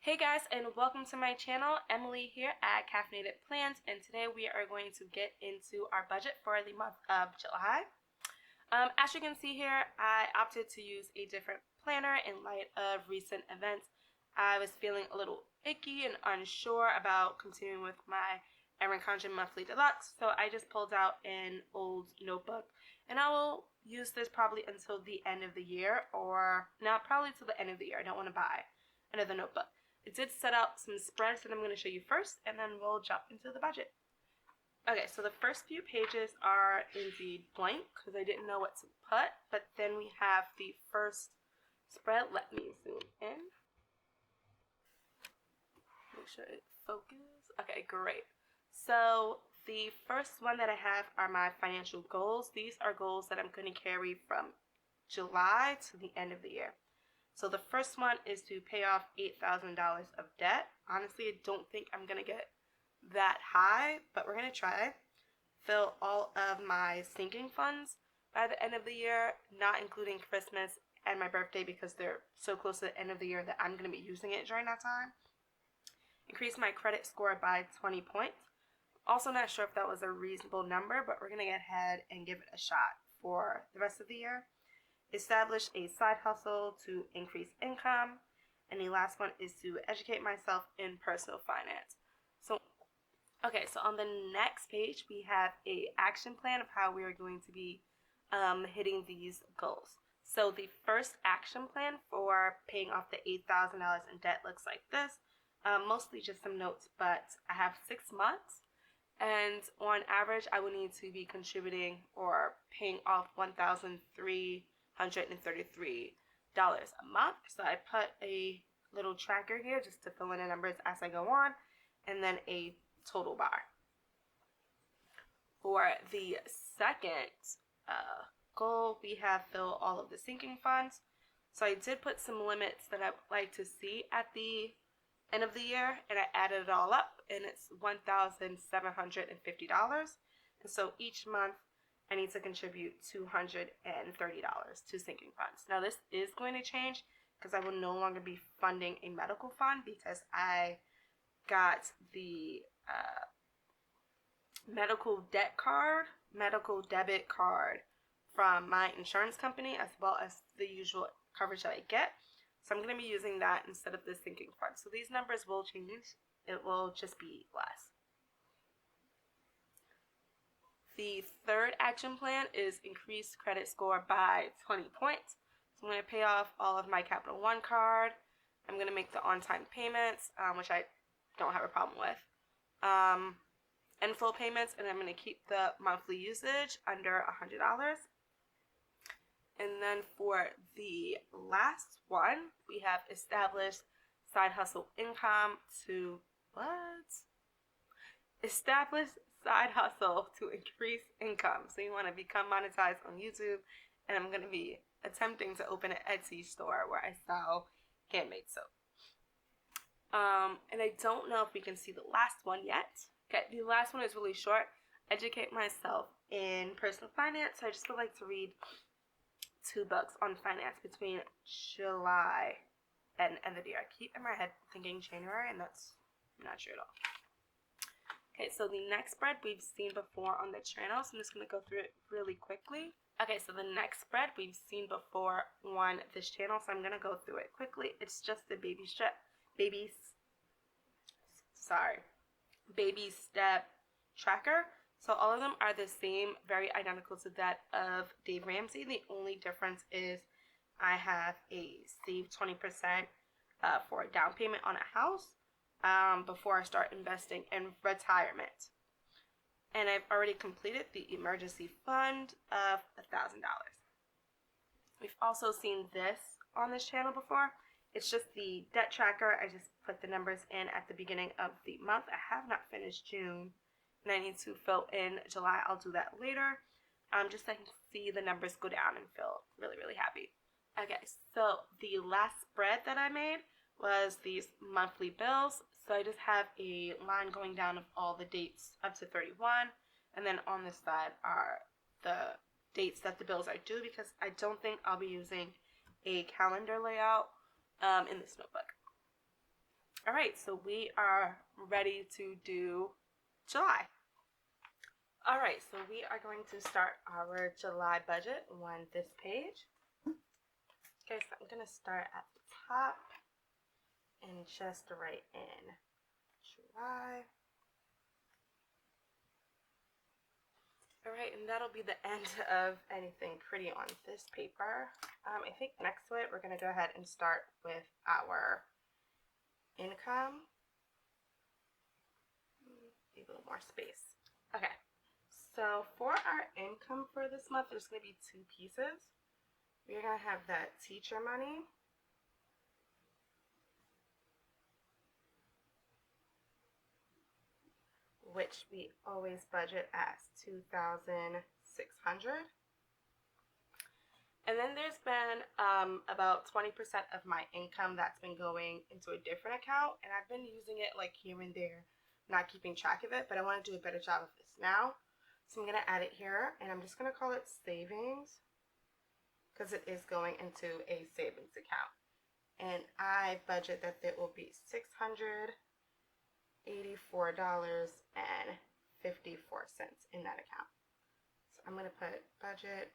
Hey guys, and welcome to my channel. Emily here at Caffeinated Plans, and today we are going to get into our budget for the month of July. As you can see here, I opted to use a different planner in light of recent events. I was feeling a little icky and unsure about continuing with my Erin Condren Monthly Deluxe, so I just pulled out an old notebook, and I will use this probably until the end of the year, or not probably till the end of the year. I don't want to buy another notebook. It did set out some spreads that I'm going to show you first, and then we'll jump into the budget. Okay, so the first few pages are indeed blank because I didn't know what to put, but then we have the first spread. Let me zoom in. Make sure it focuses. Okay, great. So the first one that I have are my financial goals. These are goals that I'm going to carry from July to the end of the year. So the first one is to pay off $8,000 of debt. Honestly, I don't think I'm going to get that high, but we're going to try. Fill all of my sinking funds by the end of the year, not including Christmas and my birthday because they're so close to the end of the year that I'm going to be using it during that time. Increase my credit score by 20 points. Also not sure if that was a reasonable number, but we're going to get ahead and give it a shot for the rest of the year. Establish a side hustle to increase income. And the last one is to educate myself in personal finance. So on the next page, we have a action plan of how we are going to be hitting these goals. So the first action plan for paying off the $8,000 in debt looks like this. Mostly just some notes, but I have 6 months. And on average, I will need to be contributing or paying off $1,333 a month. So I put a little tracker here just to fill in the numbers as I go on, and then a total bar. For the second goal, we have fill all of the sinking funds. So I did put some limits that I would like to see at the end of the year, and I added it all up, and it's $1,750. And so each month I need to contribute $230 to sinking funds. Now this is going to change because I will no longer be funding a medical fund because I got the medical debit card from my insurance company, as well as the usual coverage that I get. So I'm going to be using that instead of the sinking fund. So these numbers will change. It will just be less. The third action plan is increase credit score by 20 points. So I'm going to pay off all of my Capital One card. I'm going to make the on-time payments, which I don't have a problem with. And full payments, and I'm going to keep the monthly usage under $100. And then for the last one, we have established side hustle income to establish side hustle to increase income. So you want to become monetized on YouTube, and I'm going to be attempting to open an Etsy store where I sell handmade soap. And I don't know if we can see the last one yet. Okay, the last one is really short. Educate myself in personal finance. So I just would like to read 2 books on finance between July and end of the year. I keep in my head thinking January, and that's not true at all. Okay, so the next spread we've seen before on the channel, so I'm just going to go through it really quickly. Okay, so the next spread we've seen before on this channel, so I'm going to go through it quickly. It's just the baby step tracker. So all of them are the same, very identical to that of Dave Ramsey. The only difference is I have a save 20% for a down payment on a house before I start investing in retirement. And I've already completed the emergency fund of $1,000. We've also seen this on this channel before. It's just the debt tracker. I just put the numbers in at the beginning of the month. I have not finished June, and I need to fill in July. I'll do that later. Just so I can see the numbers go down and feel really, really happy. Okay, so the last spread that I made was these monthly bills. So I just have a line going down of all the dates up to 31, and then on this side are the dates that the bills are due, because I don't think I'll be using a calendar layout in this notebook. All right, so we are ready to do July. All right, so we are going to start our July budget on this page. Okay, so I'm going to start at the top and just write in July. All right, and that'll be the end of anything pretty on this paper. I think next to it, we're going to go ahead and start with our income. Leave a little more space. Okay, so for our income for this month, there's going to be two pieces. We're going to have that teacher money. Which we always budget as $2,600. And then there's been about 20% of my income that's been going into a different account, and I've been using it like here and there, not keeping track of it, but I want to do a better job of this now. So I'm going to add it here, and I'm just going to call it savings because it is going into a savings account. And I budget that it will be $684.54 in that account. So I'm going to put budget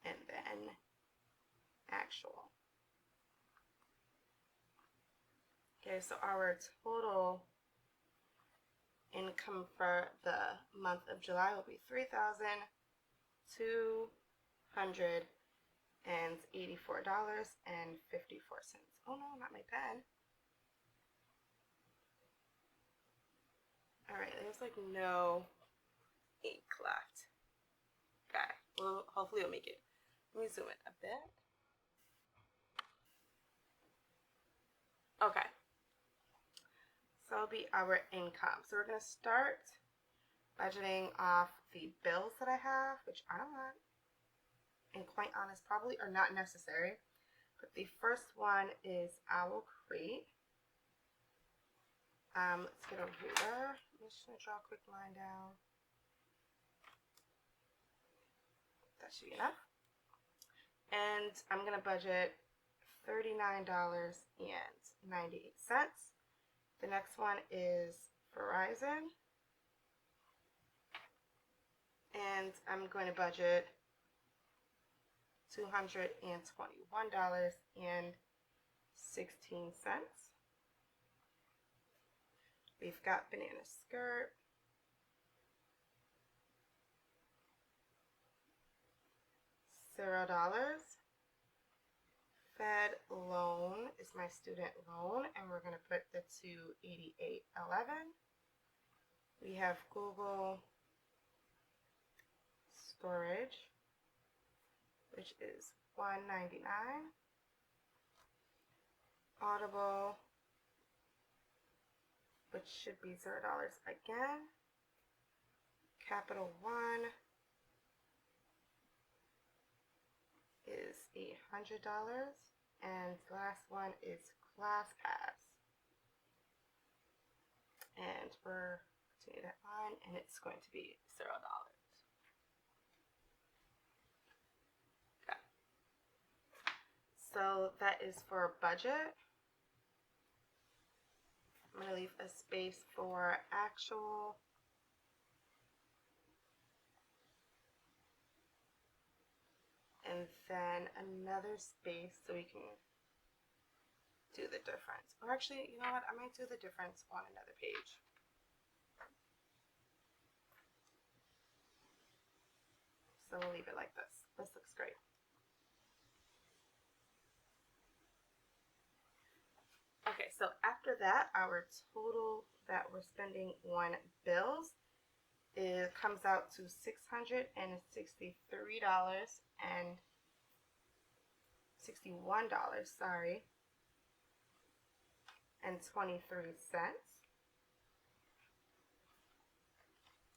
and then actual. Okay, so our total income for the month of July will be $3,284.54. Oh no, not my pen. Alright, there's like no ink left. Okay, well, hopefully it'll make it. Let me zoom in a bit. Okay, so that'll be our income. So we're going to start budgeting off the bills that I have, which are not, and quite honest, probably are not necessary. But the first one is ourJuly. Let's get over here. I'm just going to draw a quick line down. That should be enough. And I'm going to budget $39.98. The next one is Verizon. And I'm going to budget $221.16. We've got banana skirt. $0. Fed loan is my student loan, and we're going to put the $288.11. We have Google storage, which is $199. Audible, which should be $0 again. Capital One is $100, and the last one is ClassPass, and we're continuing that line, and it's going to be $0. Okay. So that is for budget. I'm going to leave a space for actual. And then another space so we can do the difference. Or actually, you know what? I might do the difference on another page. So we'll leave it like this. This looks great. Okay, so after that, our total that we're spending on bills, it comes out to $663.61, sorry, and 23 cents.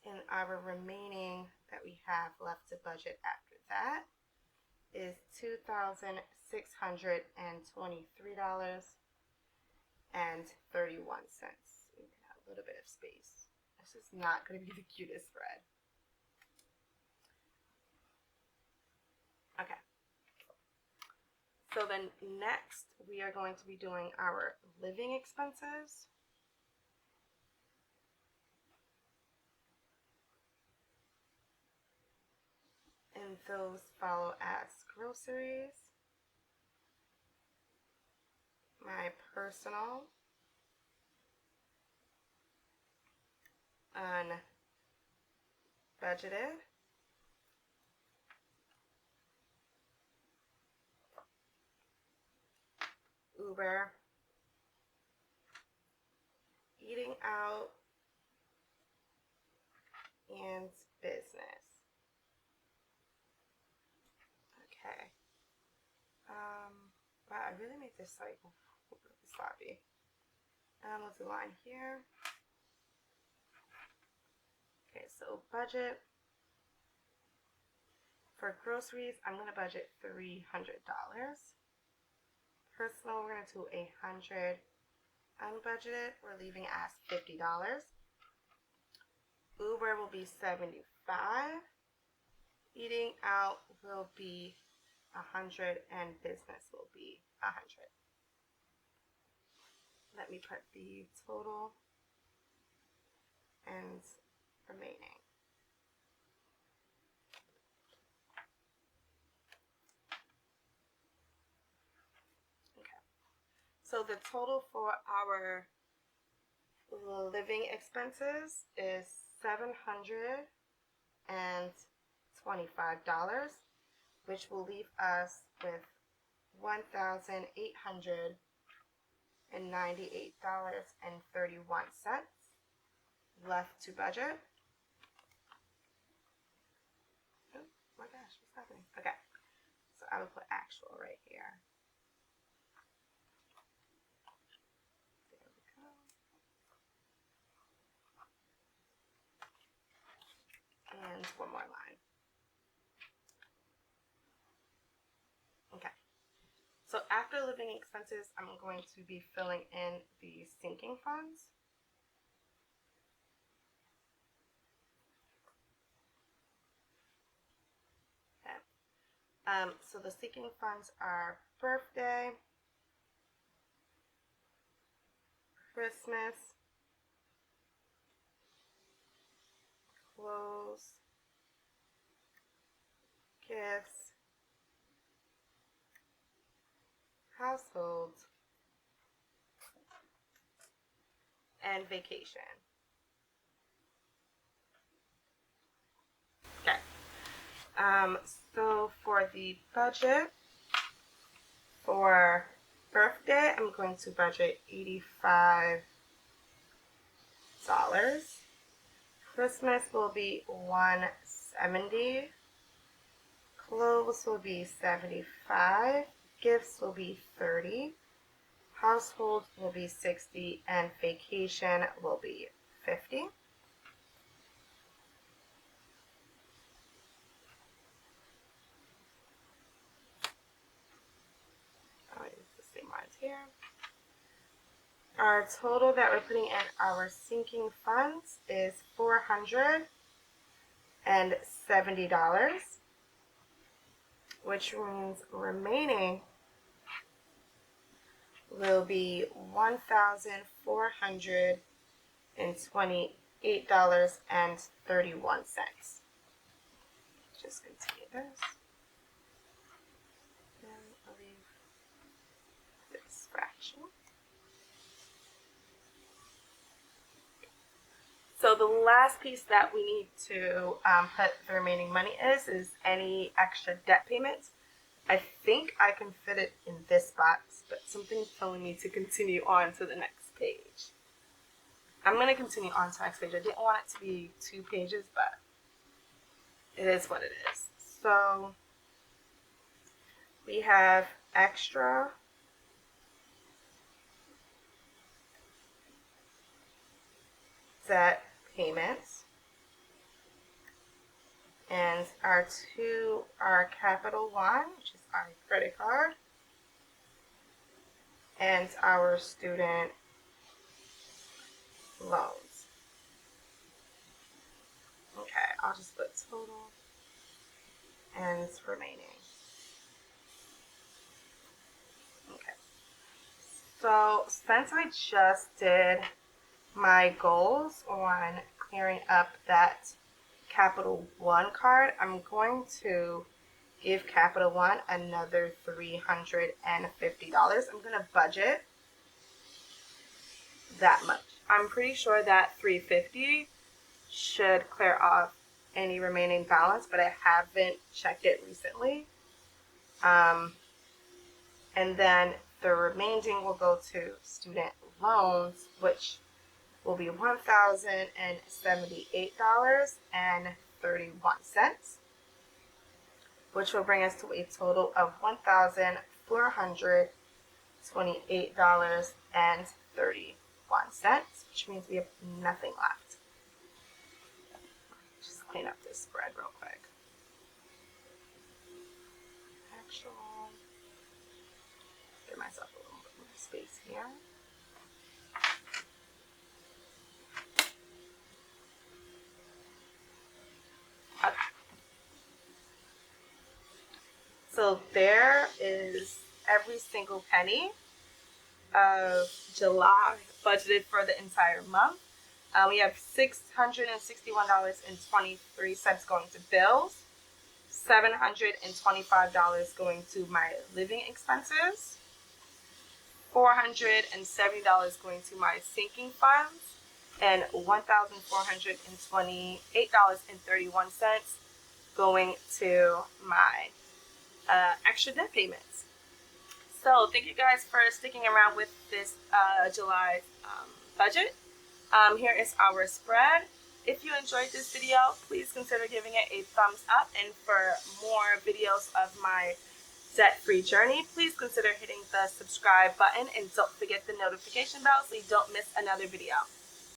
And our remaining that we have left to budget after that is $2,623.31. We have a little bit of space. This is not going to be the cutest spread. Okay. So then next we are going to be doing our living expenses. And those follow as groceries, my personal, unbudgeted, Uber, eating out, and business. Okay. Wow, I really made this like really sloppy. Let's do a line here. Okay, so budget. For groceries, I'm gonna budget $300. Personal, we're gonna do $100. Unbudgeted, we're leaving as $50. Uber will be $75. Eating out will be $100, and business will be $100. Let me put the total and remaining. Okay. So the total for our living expenses is $725, which will leave us with $1,898.31 left to budget. Oh my gosh, what's happening? Okay, so I will put actual right here. There we go. And one more line. Okay. So after living expenses, I'm going to be filling in the sinking funds. Okay. So the sinking funds are birthday, Christmas, clothes, gifts, household, and vacation. Okay. So for the budget for birthday, I'm going to budget $85. Christmas will be $170. Clothes will be $75. Gifts will be $30. Household will be $60, and vacation will be $50. I'll use the same lines here. Our total that we're putting in our sinking funds is $470, which means remaining will be $1,428.31. Just continue this. And I'll leave this fraction. So the last piece that we need to put the remaining money is any extra debt payments. I think I can fit it in this box, but something's telling me to continue on to the next page. I'm going to continue on to the next page. I didn't want it to be 2 pages, but it is what it is. So we have extra debt payments, and our Capital One, which is our credit card, and our student loans. Okay, I'll just put total and remaining. So since I just did my goals on clearing up that Capital One card, I'm going to give Capital One another $350. I'm going to budget that much. I'm pretty sure that $350 should clear off any remaining balance, but I haven't checked it recently. And then the remaining will go to student loans, which will be $1,078.31, which will bring us to a total of $1,428.31, which means we have nothing left. Just clean up this spread real quick. Actual, give myself a little bit more space here. Okay. So there is every single penny of July budgeted for the entire month. We have $661.23 going to bills, $725 going to my living expenses, $470 going to my sinking funds, and $1,428.31 going to my extra debt payments. So thank you guys for sticking around with this July budget. Here is our spread. If you enjoyed this video, please consider giving it a thumbs up. And for more videos of my debt-free journey, please consider hitting the subscribe button and don't forget the notification bell so you don't miss another video.